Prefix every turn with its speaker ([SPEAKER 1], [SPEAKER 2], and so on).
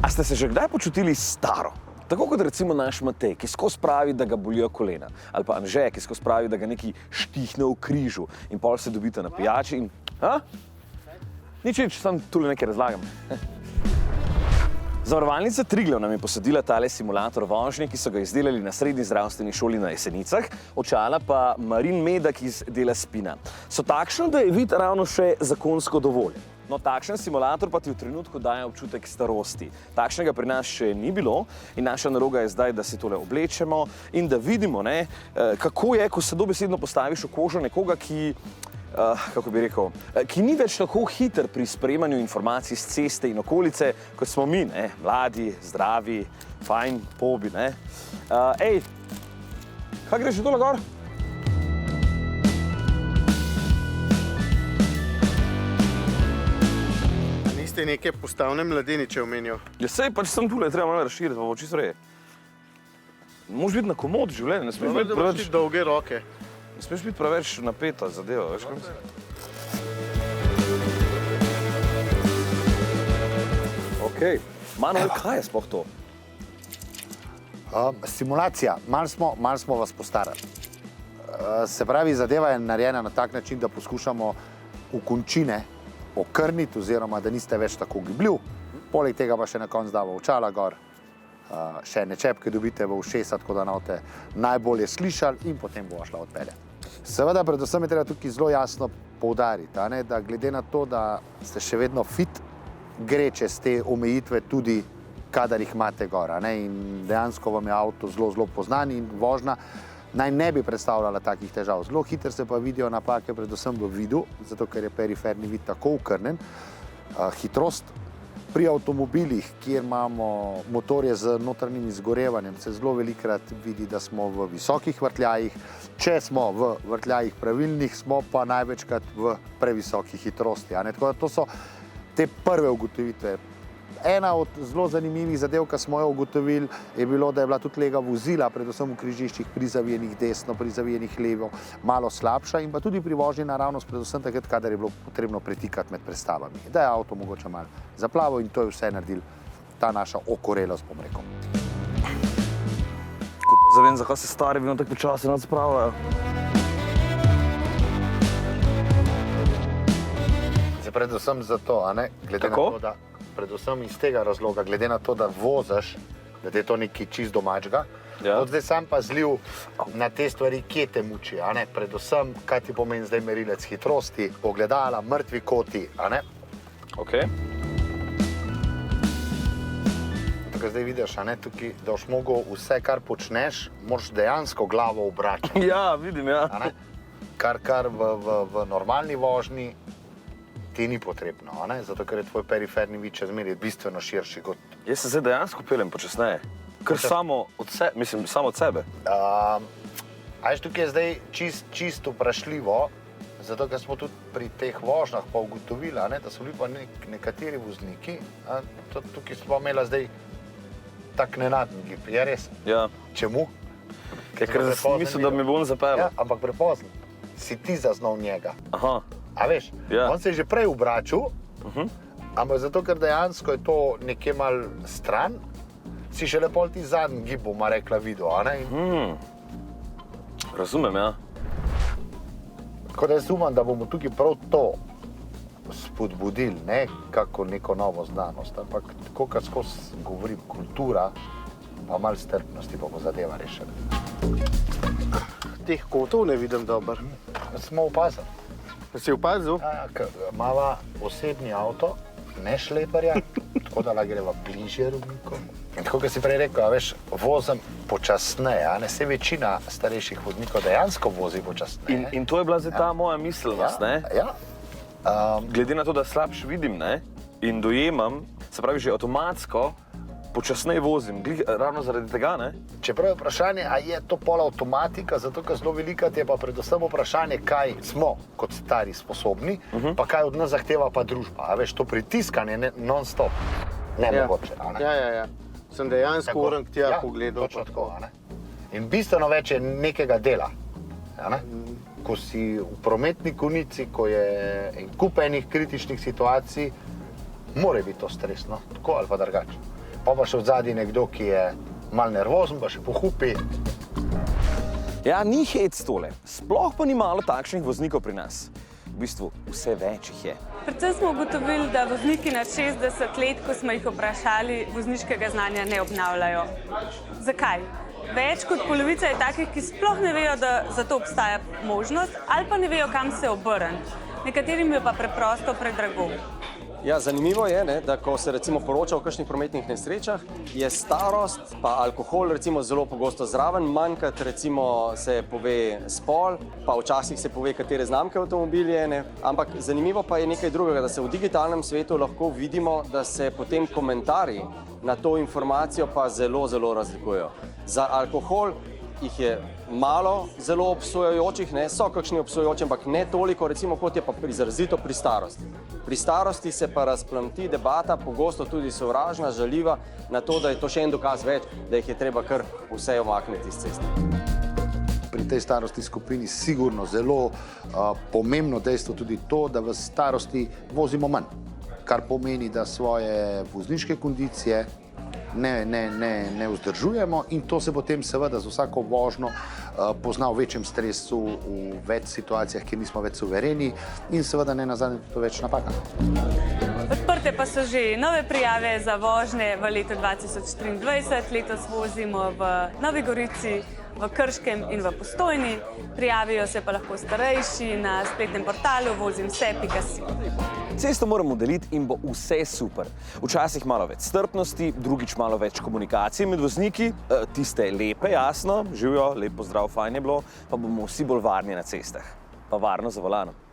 [SPEAKER 1] A ste se že kdaj počutili staro? Tako kot recimo naš Matej, ki skozi pravi, da ga bolijo kolena. Ali pa Anže, ki skozi pravi, da ga neki štihne v križu in pol se dobite na pijači in... Nič, samo tule nekaj razlagam. Zavarovalnica Triglav nam je posadila tale simulator vožnje, ki so ga izdelali na srednji zdravstveni šoli na Jesenicah, očala pa Marin Medak iz dela Spina. So takšni, da je vid ravno še zakonsko dovoljen. No, takšen simulator pa ti v trenutku daje občutek starosti. Takšnega pri nas še ni bilo in naša naloga je zdaj, da si tole oblečemo in da vidimo, kako je, ko se dobesedno postaviš v kožo nekoga, ki, kako bi rekel, ki ni več tako hiter pri sprejemanju informacij z ceste in okolice, kot smo mi, mladi, zdravi, fajn, pobi, Ej, kaj greš že tole gor?
[SPEAKER 2] Neke postavne mladeniče omenijo.
[SPEAKER 1] Ja, sej, pač sem tule, treba malo razširiti, pa bo čisto reje. Moraš biti na komod življenje, ne smeš biti preveč...
[SPEAKER 2] dolge roke.
[SPEAKER 1] Ne smeš biti preveč napeta zadeva, veš kaj mislim? Okej. Manuel, kaj je sploh to?
[SPEAKER 3] Simulacija. Malo smo vas postarali. Se pravi, zadeva je narejena na tak način, da poskušamo v končine okrniti, oziroma da niste več tako gibljiv. Poleg tega pa še na koncu dava očala gor, še ene čepke dobite v ušesa, tako da boste najbolje slišali in potem bova šla odpeljati. Seveda, predvsem je treba tukaj zelo jasno poudariti, da glede na to, da ste še vedno fit, gre čez te omejitve tudi, kadar jih imate gor. In dejansko vam je avto zelo poznan in vožnja naj ne bi predstavljala takih težav. Zelo hitro se pa vidijo napake, predvsem v vidu, zato ker je periferni vid tako ukrnen. Hitrost pri avtomobilih, kjer imamo motorje z notranjim izgorevanjem, se zelo velikokrat vidi, da smo v visokih vrtljajih. Če smo v vrtljajih pravilnih, smo pa največkrat v previsoki hitrosti. Tako da to so te prve ugotovitve. Ena od zelo zanimivih zadev, ki smo jo ugotovili, je bilo, da je bila tudi lega vozila, predvsem v križiščih, pri zavijenih desno, pri zavijenih levo, malo slabša in pa tudi pri vožnji naravnost, predvsem takrat, kadar je bilo potrebno pretikati med prestavami. Da je avto mogoče malo zaplaval in to je vse naredil ta naša okorelost, bom rekel.
[SPEAKER 1] Zavem, zakaj se stari vedno tako počasi nad spravljajo.
[SPEAKER 3] Predvsem zato, glede na to, da predvsem iz tega razloga, glede na to, da voziš, da je to nekaj čist domačega, od zdaj sam pa zliv na te stvari, kje te muči, predvsem, kaj ti pomeni zdaj merilec hitrosti, ogledala, mrtvi koti,
[SPEAKER 1] Okej.
[SPEAKER 3] Tukaj zdaj vidiš, tukaj, da boš mogel vse, kar počneš, moraš dejansko glavo obračati.
[SPEAKER 1] Ja, vidim, ja.
[SPEAKER 3] Kar v normalni vožnji ti ni potrebno, zato ker je tvoj periferni vid čezmeraj bistveno širši kot...
[SPEAKER 1] Jaz se zdaj dejansko peljem počasneje. Kar samo od sebe.
[SPEAKER 3] Tukaj je zdaj čisto vprašljivo, zato ker smo tudi pri teh vožnjah pa ugotovili, da so bili pa nekateri vozniki, tukaj smo imeli zdaj tak nenaden gib. Je res?
[SPEAKER 1] Ja.
[SPEAKER 3] Čemu?
[SPEAKER 1] Ker mislim, da mi bo on zapeljal.
[SPEAKER 3] Ja, ampak prepozno. Si ti zaznal njega.
[SPEAKER 1] Aha.
[SPEAKER 3] A veš, on se je že prej obračal, ampak zato, ker dejansko je to nekje malo stran, si šele pol ti zadnji gib, boma rekla, videl,
[SPEAKER 1] Razumem, ja.
[SPEAKER 3] Tako da jaz upam, da bomo tukaj prav to spodbudili, ne kako neko novo znanost, ampak tako, kot skozi govorim, kultura, pa malo strpnosti, pa bo zadeva rešena.
[SPEAKER 2] Teh kotov ne vidim dobro.
[SPEAKER 3] Smo opazili.
[SPEAKER 2] Si opazil?
[SPEAKER 3] Imava osebni avto, ne šleparja, tako da lahko greva bližje robnikom. In tako, kot si prej rekel, veš, vozim počasneje, se večina starejših voznikov dejansko vozi počasneje.
[SPEAKER 1] In to je bila zdaj ta moja miselnost,
[SPEAKER 3] Ja.
[SPEAKER 1] Glede na to, da slabš vidim, in dojemam, se pravi, že avtomatsko počasneje vozim, ravno zaradi tega,
[SPEAKER 3] Čeprav je vprašanje, a je to pol avtomatika, zato ker zelo velikokrat je pa predvsem vprašanje, kaj smo kot stari sposobni, pa kaj od nas zahteva pa družba. A veš, to pritiskanje non-stop, nemogoče.
[SPEAKER 2] Ja. Sem dejansko moram k tja pogledal.
[SPEAKER 3] Točno tako, In bistveno več je nekega dela. Ko si v prometni konici, ko je en kup enih kritičnih situacij, mora biti to stresno, tako ali pa drugače. Pa še od zadaj nekdo, ki je mal nervozen, pa še pohupi.
[SPEAKER 1] Ja, ni hec tole. Sploh pa ni malo takšnih voznikov pri nas. V bistvu vse več jih je.
[SPEAKER 4] Predvsem smo ugotovili, da vozniki nad 60 let, ko smo jih vprašali, vozniškega znanja ne obnavljajo. Zakaj? Več kot polovica je takih, ki sploh ne vejo, da za to obstaja možnost, ali pa ne vejo, kam se obrniti. Nekaterim je pa preprosto predrago.
[SPEAKER 5] Ja, zanimivo je, da ko se recimo poroča o kakšnih prometnih nesrečah, je starost pa alkohol recimo zelo pogosto zraven, manjkrat recimo se pove spol, pa včasih se pove, katere znamke avtomobil je, ampak zanimivo pa je nekaj drugega, da se v digitalnem svetu lahko vidimo, da se potem komentarji na to informacijo pa zelo razlikujejo. Za alkohol jih je malo zelo obsojajočih, so kakšni obsojajoči, ampak ne toliko, recimo, kot je pa izrazito pri starosti. Pri starosti se pa razplamti debata, pogosto tudi sovražna, žaljiva, na to, da je to še en dokaz več, da jih je treba kar vse omakniti iz ceste.
[SPEAKER 3] Pri tej starostni skupini sigurno zelo pomembno dejstvo tudi to, da v starosti vozimo manj, kar pomeni, da svoje vozniške kondicije ne vzdržujemo in to se potem seveda z vsako vožnjo pozna v večjem stresu, v več situacijah, kjer nismo več suvereni in seveda ne nazadnje tudi več napaka.
[SPEAKER 4] Odprte pa so že nove prijave za vožnje v letu 2023. Letos vozimo v Novi Gorici, v Krškem in v Postojni. Prijavijo se pa lahko starejši na spletnem portalu vozimvse.si.
[SPEAKER 1] Cesto moramo deliti in bo vse super. Včasih malo več strpnosti, drugič malo več komunikacije med vozniki, tiste lepe, jasno, živijo, lep pozdrav, fajn je bilo, pa bomo vsi bolj varni na cestah. Pa varno za volanom.